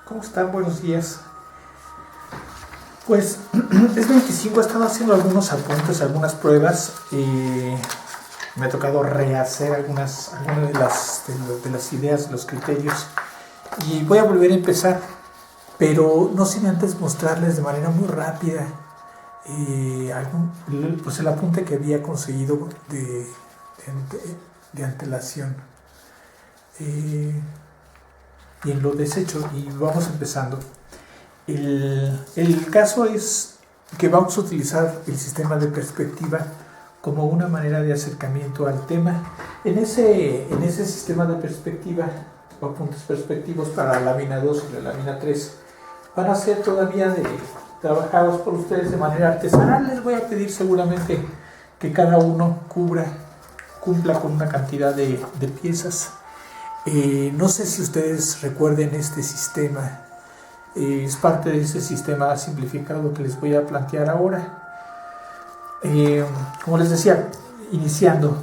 ¿Cómo están? Buenos días. Pues es 25, he estado haciendo algunos apuntes, algunas pruebas y me ha tocado rehacer algunas de las ideas, de los criterios, y voy a volver a empezar, pero no sin antes mostrarles de manera muy rápida pues el apunte que había conseguido de antelación. Bien, lo desecho y vamos empezando. El caso es que vamos a utilizar el sistema de perspectiva como una manera de acercamiento al tema. En ese sistema de perspectiva, o puntos perspectivos para la lámina 2 y la lámina 3, van a ser todavía trabajados por ustedes de manera artesanal. Les voy a pedir seguramente que cada uno cumpla con una cantidad de piezas. No sé si ustedes recuerden este sistema. Es parte de ese sistema simplificado que les voy a plantear ahora. Como les decía,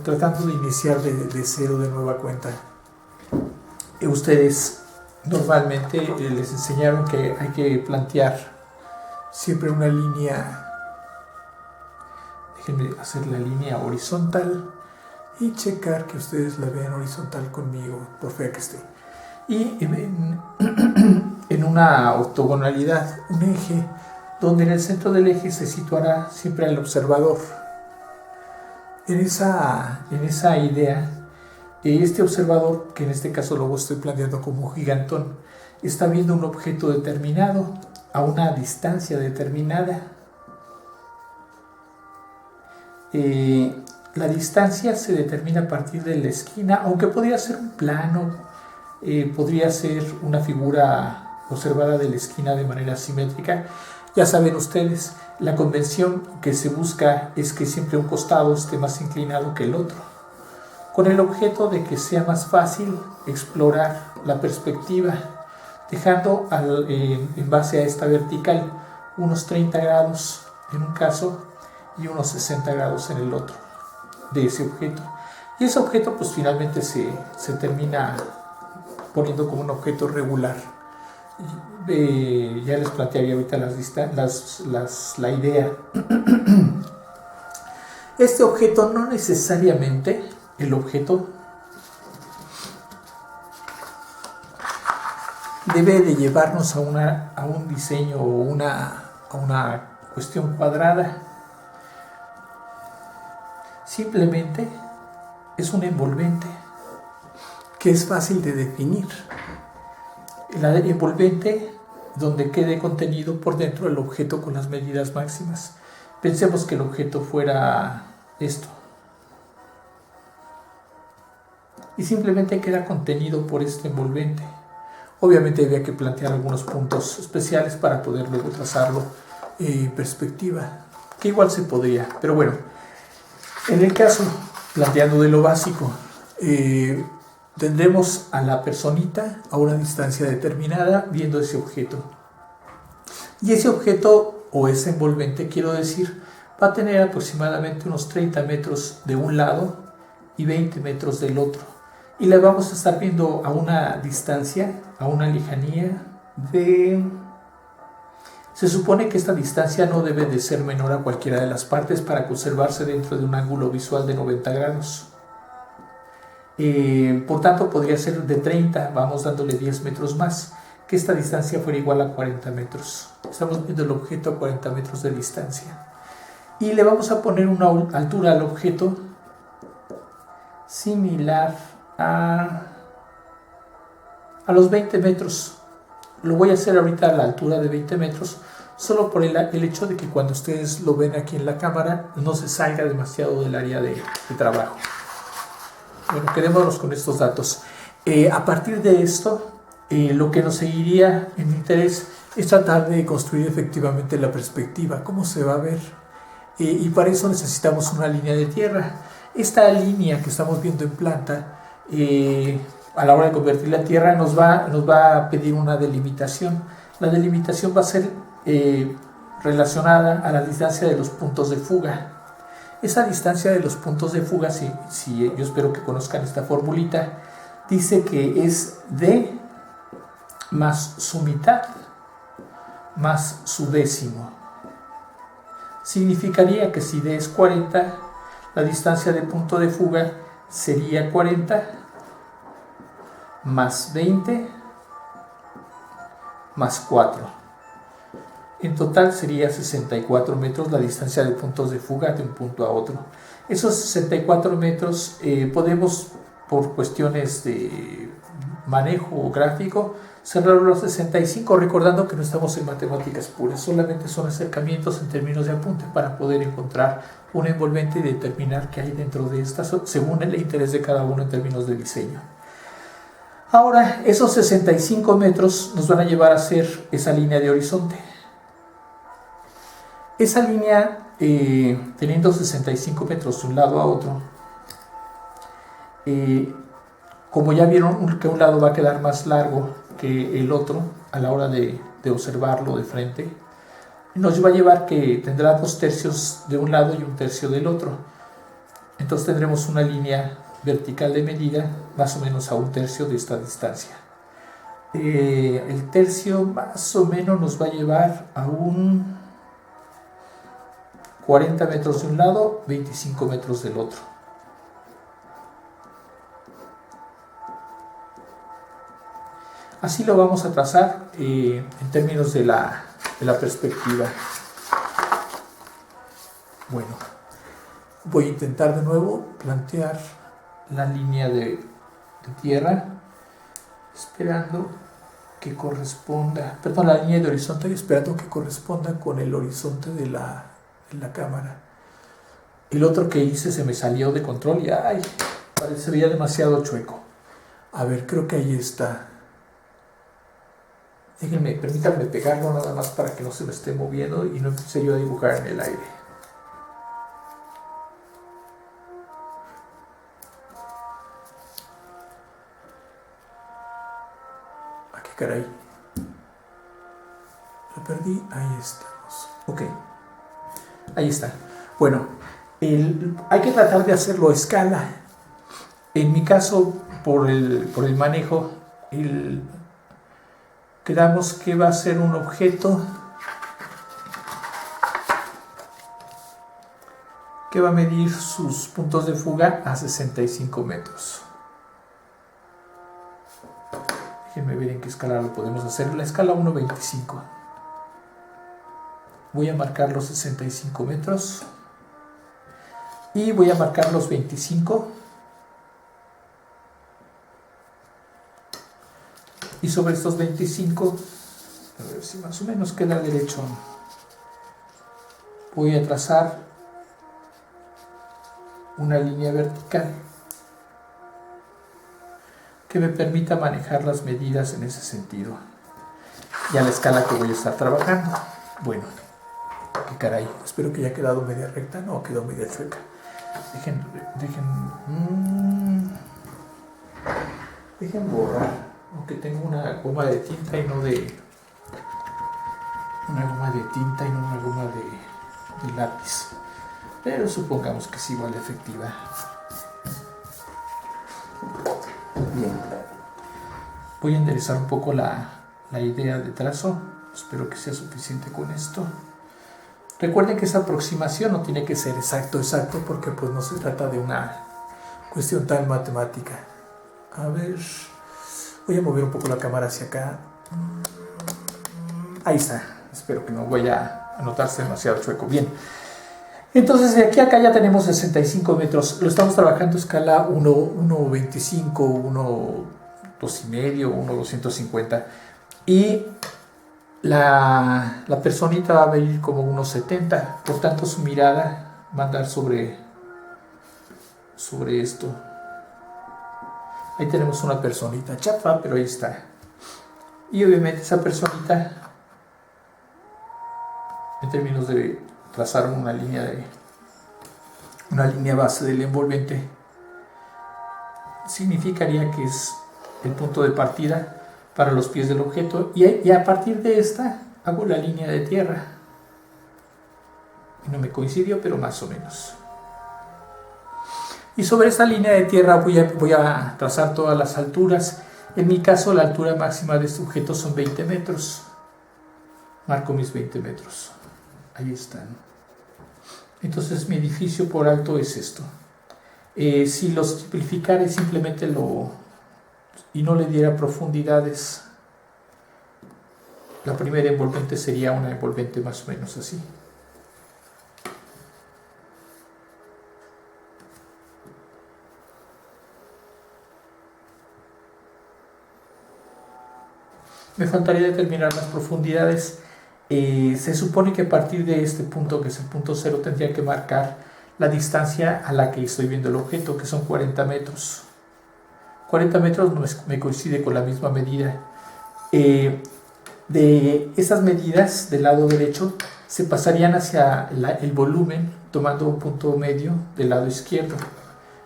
tratando de iniciar de cero, de nueva cuenta. Ustedes normalmente les enseñaron que hay que plantear siempre una línea. Déjenme hacer la línea horizontal y checar que ustedes la vean horizontal conmigo, por fea que esté. Y en una ortogonalidad, un eje, donde en el centro del eje se situará siempre el observador. En esa idea, este observador, que en este caso lo estoy planteando como un gigantón, está viendo un objeto determinado a una distancia determinada. La distancia se determina a partir de la esquina, aunque podría ser un plano, podría ser una figura observada de la esquina de manera simétrica. Ya saben ustedes, la convención que se busca es que siempre un costado esté más inclinado que el otro, con el objeto de que sea más fácil explorar la perspectiva, dejando en base a esta vertical unos 30 grados en un caso y unos 60 grados en el otro de ese objeto. Y ese objeto pues finalmente se termina poniendo como un objeto regular. Ya les plantearía ahorita la idea. Este objeto no necesariamente, el objeto debe de llevarnos a un diseño o a una cuestión cuadrada. Simplemente es un envolvente que es fácil de definir. La envolvente donde quede contenido por dentro el objeto con las medidas máximas. Pensemos que el objeto fuera esto. Y simplemente queda contenido por este envolvente. Obviamente había que plantear algunos puntos especiales para poder luego trazarlo en perspectiva, que igual se podría, pero bueno, en el caso, planteando de lo básico, tendremos a la personita a una distancia determinada viendo ese objeto. Y ese objeto, o ese envolvente, quiero decir, va a tener aproximadamente unos 30 metros de un lado y 20 metros del otro. Y le vamos a estar viendo a una distancia, a una lejanía Se supone que esta distancia no debe de ser menor a cualquiera de las partes para conservarse dentro de un ángulo visual de 90 grados. Por tanto, podría ser de 30, vamos dándole 10 metros más, que esta distancia fuera igual a 40 metros. Estamos viendo el objeto a 40 metros de distancia. Y le vamos a poner una altura al objeto similar a los 20 metros. Lo voy a hacer ahorita a la altura de 20 metros, solo por el hecho de que cuando ustedes lo ven aquí en la cámara no se salga demasiado del área de trabajo. Bueno, quedémonos con estos datos. A partir de esto, lo que nos seguiría en interés es tratar de construir efectivamente la perspectiva, cómo se va a ver. Y para eso necesitamos una línea de tierra. Esta línea que estamos viendo en planta, a la hora de convertirla en tierra, nos va a pedir una delimitación. La delimitación va a ser relacionada a la distancia de los puntos de fuga. Esa distancia de los puntos de fuga, si yo espero que conozcan esta formulita, dice que es D más su mitad más su décimo. Significaría que si D es 40, la distancia de punto de fuga sería 40 más 20 más 4. En total sería 64 metros la distancia de puntos de fuga de un punto a otro. Esos 64 metros podemos, por cuestiones de manejo gráfico, cerrar los 65, recordando que no estamos en matemáticas puras, solamente son acercamientos en términos de apunte para poder encontrar un envolvente y determinar qué hay dentro de estas según el interés de cada uno en términos de diseño. Ahora, esos 65 metros nos van a llevar a hacer esa línea de horizonte. Esa línea, teniendo 65 metros de un lado a otro, como ya vieron que un lado va a quedar más largo que el otro a la hora de observarlo de frente, nos va a llevar que tendrá 2 tercios de un lado y 1 tercio del otro. Entonces tendremos una línea vertical de medida más o menos a 1 tercio de esta distancia. El tercio más o menos nos va a llevar a un 40 metros de un lado, 25 metros del otro. Así lo vamos a trazar en términos de la perspectiva. Bueno, voy a intentar de nuevo plantear la línea de tierra, esperando que corresponda, perdón, la línea de horizonte, esperando que corresponda con el horizonte de la cámara. El otro que hice se me salió de control y ay, se veía demasiado chueco. A ver, creo que ahí está. Permítanme pegarlo nada más para que no se me esté moviendo y no empiece yo a dibujar en el aire. ¿A qué caray? Lo perdí, ahí estamos. Ok, ahí está. Bueno, hay que tratar de hacerlo a escala. En mi caso, por el manejo, quedamos que va a ser un objeto que va a medir sus puntos de fuga a 65 metros. Déjenme ver en qué escala lo podemos hacer. La escala 1.25. Voy a marcar los 65 metros y voy a marcar los 25. Y sobre estos 25, a ver si más o menos queda derecho, voy a trazar una línea vertical que me permita manejar las medidas en ese sentido y a la escala que voy a estar trabajando. Bueno, qué caray, espero que haya quedado media recta. No, quedó media chueca. Dejen borrar. Aunque tengo una goma de tinta y no una goma de lápiz, pero supongamos que es igual de efectiva. Bien, voy a enderezar un poco la idea de trazo. Espero que sea suficiente con esto. Recuerden que esa aproximación no tiene que ser exacto, porque pues no se trata de una cuestión tan matemática. A ver, voy a mover un poco la cámara hacia acá. Ahí está. Espero que no vaya a notarse demasiado chueco. Bien. Entonces, de aquí a acá ya tenemos 65 metros. Lo estamos trabajando a escala 1.25, 1.2.5, 1.250. Y la personita va a venir como 1.70. Por tanto, su mirada va a andar sobre esto. Ahí tenemos una personita chapa, pero ahí está. Y obviamente esa personita, en términos de trazar una línea base del envolvente, significaría que es el punto de partida para los pies del objeto. Y a partir de esta hago la línea de tierra. No me coincidió, pero más o menos. Y sobre esta línea de tierra voy a trazar todas las alturas En mi caso, la altura máxima de este objeto son 20 metros. Marco mis 20 metros. Ahí están. Entonces mi edificio por alto es esto. Si lo simplificara simplemente y no le diera profundidades, la primera envolvente sería una envolvente más o menos así. Me faltaría determinar las profundidades. Se supone que a partir de este punto, que es el punto 0, tendría que marcar la distancia a la que estoy viendo el objeto, que son 40 metros. 40 metros no me coincide con la misma medida. De esas medidas del lado derecho se pasarían hacia el volumen, tomando un punto medio del lado izquierdo.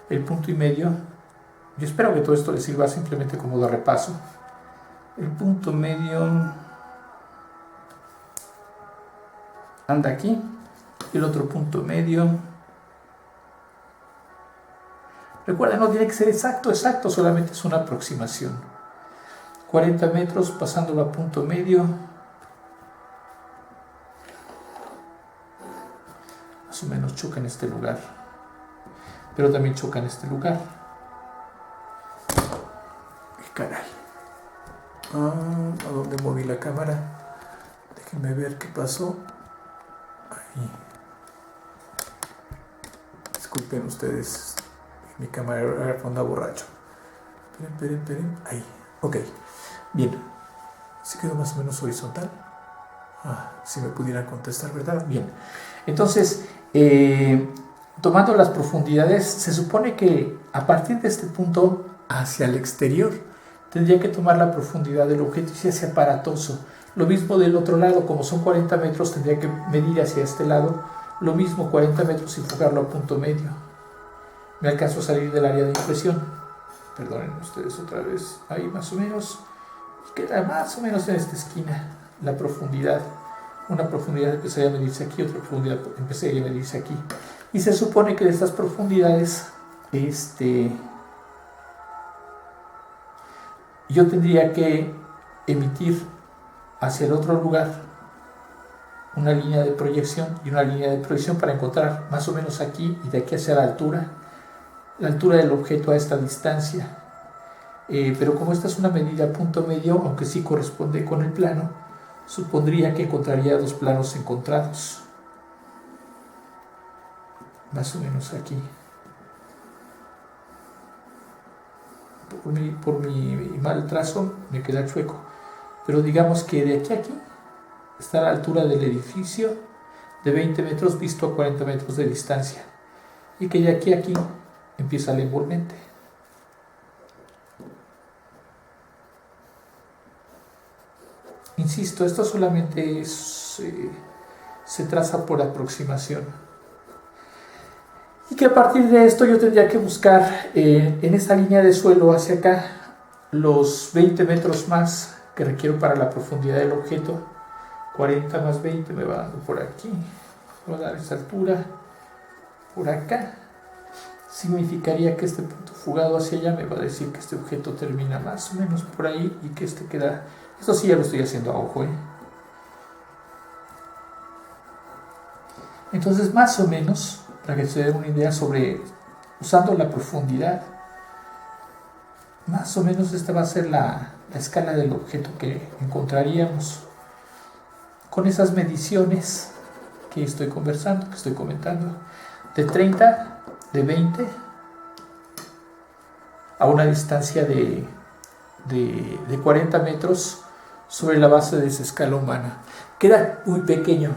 El punto y medio, yo espero que todo esto les sirva simplemente como de repaso. El punto medio anda aquí, y el otro punto medio, recuerden, no tiene que ser exacto, solamente es una aproximación. 40 metros pasándolo a punto medio, más o menos choca en este lugar, pero también choca en este lugar. Caray, ¿a dónde moví la cámara? Déjenme ver qué pasó. Ahí. Disculpen ustedes, mi cámara anda borracho. Esperen. Ahí, ok. Bien, ¿se quedó más o menos horizontal? Si me pudieran contestar, ¿verdad? Bien, entonces, tomando las profundidades, se supone que a partir de este punto hacia el exterior tendría que tomar la profundidad del objeto y se hace aparatoso. Lo mismo del otro lado, como son 40 metros, tendría que medir hacia este lado, lo mismo 40 metros y enfocarlo a punto medio. Me alcanzo a salir del área de impresión. Perdonen ustedes otra vez. Ahí más o menos. Queda más o menos en esta esquina la profundidad. Una profundidad empezaría a medirse aquí, otra profundidad empezaría a medirse aquí. Y se supone que de estas profundidades, yo tendría que emitir hacia el otro lugar una línea de proyección y una línea de proyección para encontrar más o menos aquí y de aquí hacia la altura del objeto a esta distancia. Pero como esta es una medida a punto medio, aunque sí corresponde con el plano, supondría que encontraría dos planos encontrados. Más o menos aquí. Por mi mal trazo me queda chueco. Pero digamos que de aquí a aquí está la altura del edificio de 20 metros visto a 40 metros de distancia. Y que de aquí a aquí empieza la envolvente. Insisto, esto solamente se traza por aproximación. Y que a partir de esto yo tendría que buscar en esta línea de suelo hacia acá los 20 metros más que requiero para la profundidad del objeto. 40 más 20 me va dando por aquí. Voy a dar esa altura. Por acá. Significaría que este punto fugado hacia allá me va a decir que este objeto termina más o menos por ahí y que este queda... Esto sí ya lo estoy haciendo a ojo, Entonces, más o menos, para que se den una idea sobre, usando la profundidad, más o menos esta va a ser la escala del objeto que encontraríamos con esas mediciones que estoy conversando, que estoy comentando, de 30, de 20, a una distancia de 40 metros sobre la base de esa escala humana. Queda muy pequeño.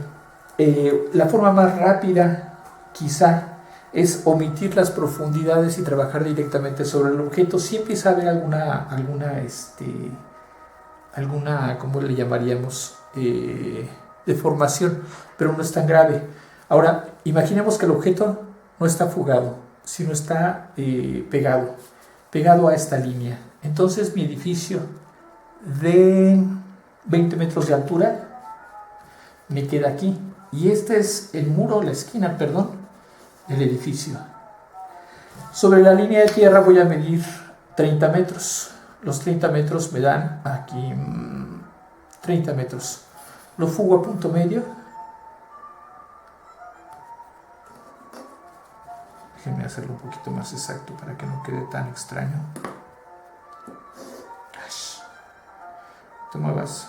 La forma más rápida, quizá, es omitir las profundidades y trabajar directamente sobre el objeto. Si empieza a haber alguna, ¿cómo le llamaríamos? Deformación, pero no es tan grave. Ahora, imaginemos que el objeto no está fugado, sino está pegado a esta línea. Entonces mi edificio de 20 metros de altura me queda aquí. Y este es el muro, la esquina, perdón, del edificio. Sobre la línea de tierra voy a medir 30 metros. Los 30 metros me dan aquí 30 metros. Lo fugo a punto medio. Déjenme hacerlo un poquito más exacto para que no quede tan extraño. Te muevas.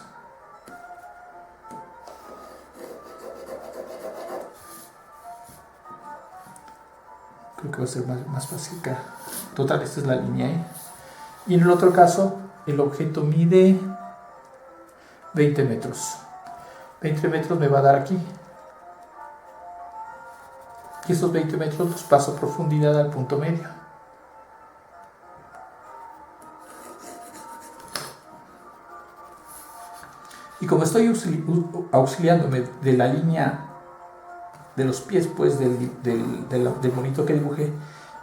Creo que va a ser más fácil acá. Total, esta es la línea, ¿eh? Y en el otro caso, el objeto mide 20 metros. 20 metros me va a dar aquí. Y esos 20 metros los paso a profundidad al punto medio. Y como estoy auxiliándome de la línea de los pies, pues del monito que dibujé,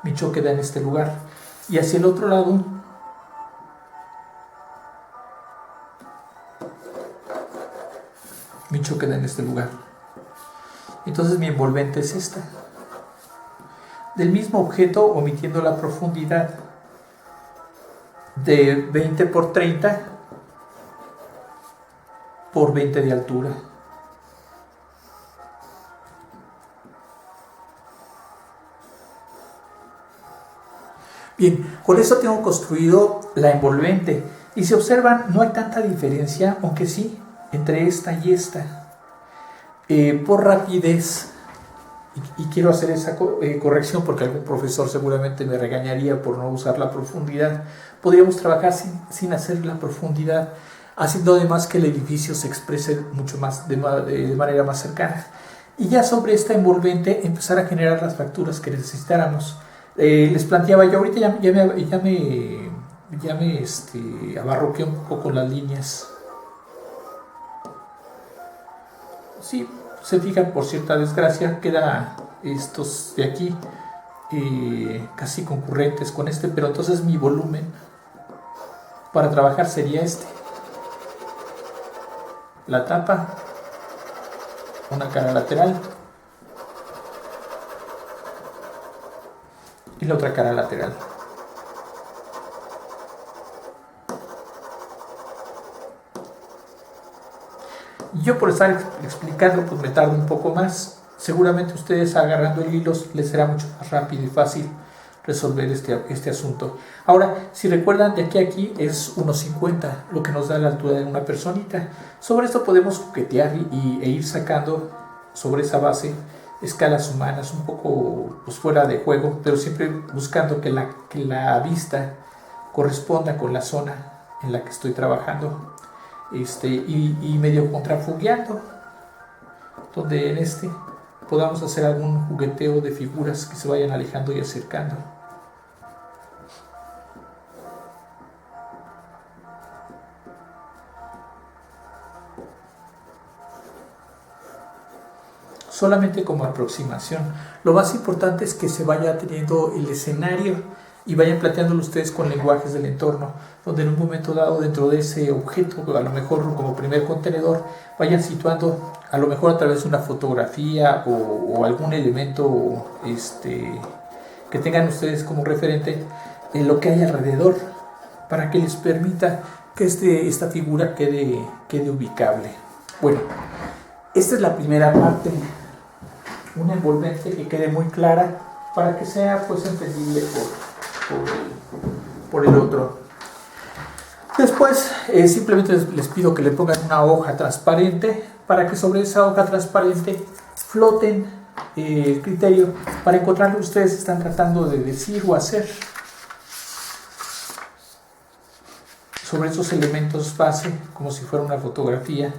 mi choque da en este lugar. Y hacia el otro lado, mi choque da en este lugar. Entonces mi envolvente es esta. Del mismo objeto, omitiendo la profundidad de 20 por 30 por 20 de altura. Bien, con eso tengo construido la envolvente. Y si observan, no hay tanta diferencia, aunque sí, entre esta y esta. Por rapidez, y quiero hacer esa corrección porque algún profesor seguramente me regañaría por no usar la profundidad, podríamos trabajar sin hacer la profundidad, haciendo además que el edificio se exprese mucho más de manera más cercana. Y ya sobre esta envolvente empezar a generar las facturas que necesitáramos. Les planteaba yo ahorita ya me abarroqué un poco con las líneas. Sí, se fijan, por cierta desgracia, queda estos de aquí casi concurrentes con este, pero entonces mi volumen para trabajar sería este. La tapa, una cara lateral y la otra cara lateral. Yo por estar explicando pues me tardo un poco más. Seguramente ustedes agarrando el hilo les será mucho más rápido y fácil resolver este asunto. Ahora, si recuerdan, de aquí a aquí es 1.50, lo que nos da la altura de una personita. Sobre esto podemos coquetear e ir sacando sobre esa base escalas humanas un poco pues, fuera de juego, pero siempre buscando que la vista corresponda con la zona en la que estoy trabajando. Y medio contrafugueando, donde en podamos hacer algún jugueteo de figuras que se vayan alejando y acercando. Solamente como aproximación. Lo más importante es que se vaya teniendo el escenario y vayan planteándolo ustedes con lenguajes del entorno, donde en un momento dado dentro de ese objeto, a lo mejor como primer contenedor, vayan situando a lo mejor a través de una fotografía o algún elemento que tengan ustedes como referente en lo que hay alrededor, para que les permita que esta figura quede ubicable. Bueno, esta es la primera parte, una envolvente que quede muy clara para que sea pues entendible por el otro. Después simplemente les pido que le pongan una hoja transparente para que sobre esa hoja transparente floten el criterio para encontrar lo que ustedes están tratando de decir o hacer sobre esos elementos base, como si fuera una fotografía.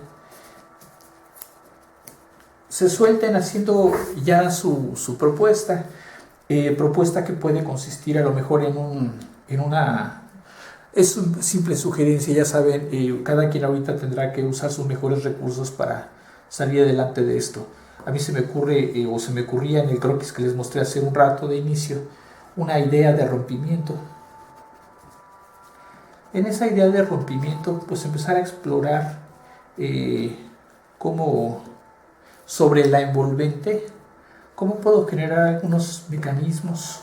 Se suelten haciendo ya su propuesta. Propuesta que puede consistir a lo mejor en una... Es una simple sugerencia, ya saben, cada quien ahorita tendrá que usar sus mejores recursos para salir adelante de esto. A mí se me ocurre, o se me ocurría en el croquis que les mostré hace un rato de inicio, una idea de rompimiento. En esa idea de rompimiento, pues empezar a explorar cómo sobre la envolvente, cómo puedo generar algunos mecanismos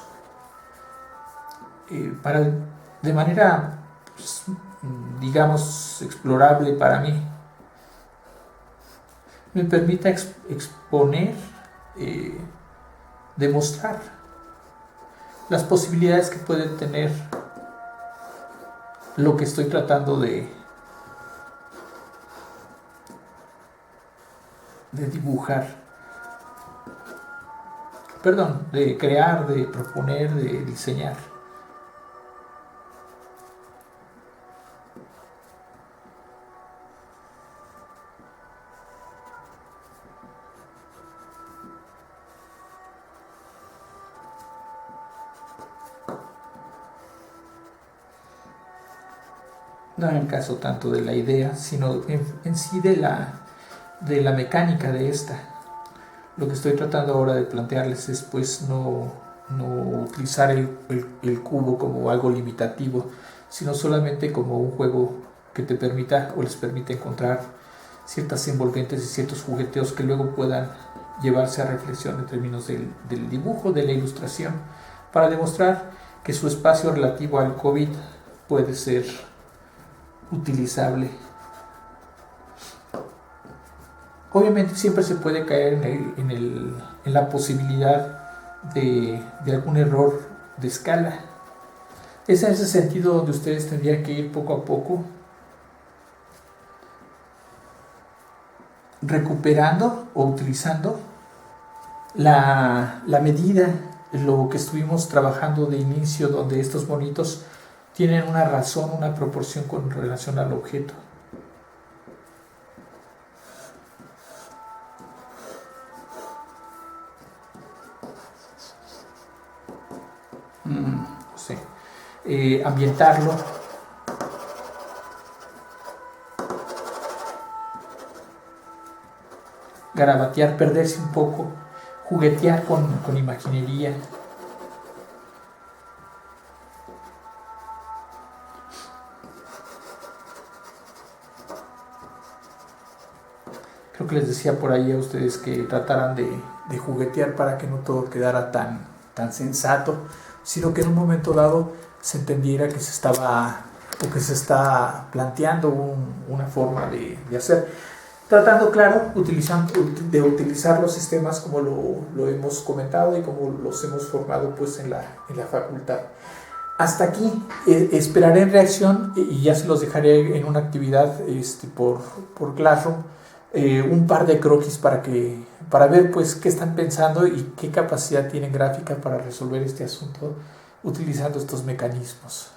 para de manera pues, digamos, explorable para mí, me permita exponer, demostrar las posibilidades que puede tener lo que estoy tratando de dibujar, perdón, de crear, de proponer, de diseñar. No en el caso tanto de la idea, sino en sí de la mecánica de esta. Lo que estoy tratando ahora de plantearles es pues no utilizar el cubo como algo limitativo, sino solamente como un juego que te permita o les permite encontrar ciertas envolventes y ciertos jugueteos que luego puedan llevarse a reflexión en términos del dibujo, de la ilustración, para demostrar que su espacio relativo al COVID puede ser utilizable. Obviamente siempre se puede caer en la posibilidad de algún error de escala. Es en ese sentido donde ustedes tendrían que ir poco a poco recuperando o utilizando la medida, lo que estuvimos trabajando de inicio, donde estos monitos tienen una razón, una proporción con relación al objeto. No sé. Ambientarlo. Garabatear, perderse un poco, juguetear con imaginería. Creo que les decía por ahí a ustedes que trataran de juguetear para que no todo quedara tan sensato, sino que en un momento dado se entendiera que se estaba o que se está planteando una forma de hacer. Tratando, claro, de utilizar los sistemas como lo hemos comentado y como los hemos formado pues en la facultad. Hasta aquí, esperaré en reacción y ya se los dejaré en una actividad por Classroom, un par de croquis para ver pues qué están pensando y qué capacidad tienen gráfica para resolver este asunto utilizando estos mecanismos.